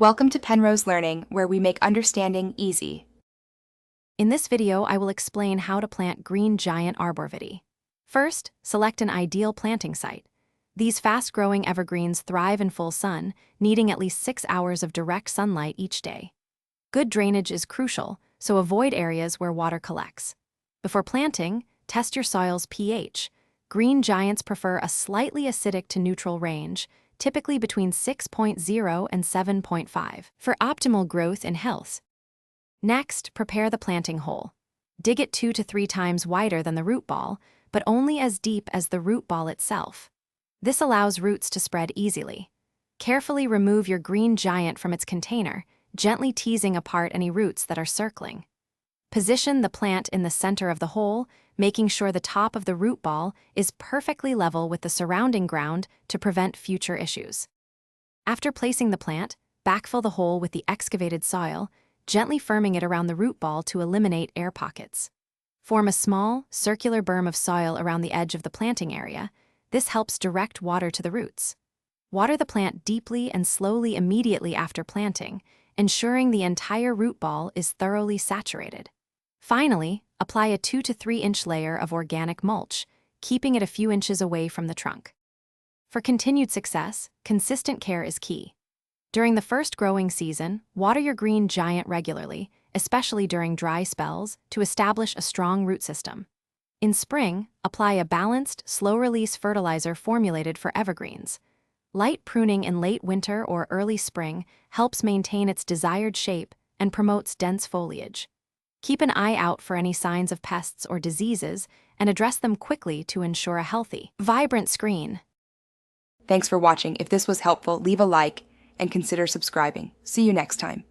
Welcome to Penrose Learning, where we make understanding easy. In this video, I will explain how to plant green giant arborvitae. First, select an ideal planting site. These fast-growing evergreens thrive in full sun, needing at least 6 hours of direct sunlight each day. Good drainage is crucial, so avoid areas where water collects. Before planting, test your soil's pH. Green giants prefer a slightly acidic to neutral range, typically between 6.0 and 7.5, for optimal growth and health. Next, prepare the planting hole. Dig it 2 to 3 times wider than the root ball, but only as deep as the root ball itself. This allows roots to spread easily. Carefully remove your green giant from its container, gently teasing apart any roots that are circling. Position the plant in the center of the hole, making sure the top of the root ball is perfectly level with the surrounding ground to prevent future issues. After placing the plant, backfill the hole with the excavated soil, gently firming it around the root ball to eliminate air pockets. Form a small, circular berm of soil around the edge of the planting area. This helps direct water to the roots. Water the plant deeply and slowly immediately after planting, ensuring the entire root ball is thoroughly saturated. Finally, apply a 2 to 3 inch layer of organic mulch, keeping it a few inches away from the trunk. For continued success, consistent care is key. During the first growing season, water your green giant regularly, especially during dry spells, to establish a strong root system. In spring, apply a balanced, slow-release fertilizer formulated for evergreens. Light pruning in late winter or early spring helps maintain its desired shape and promotes dense foliage. Keep an eye out for any signs of pests or diseases and address them quickly to ensure a healthy, vibrant screen. Thanks for watching. If this was helpful, leave a like and consider subscribing. See you next time.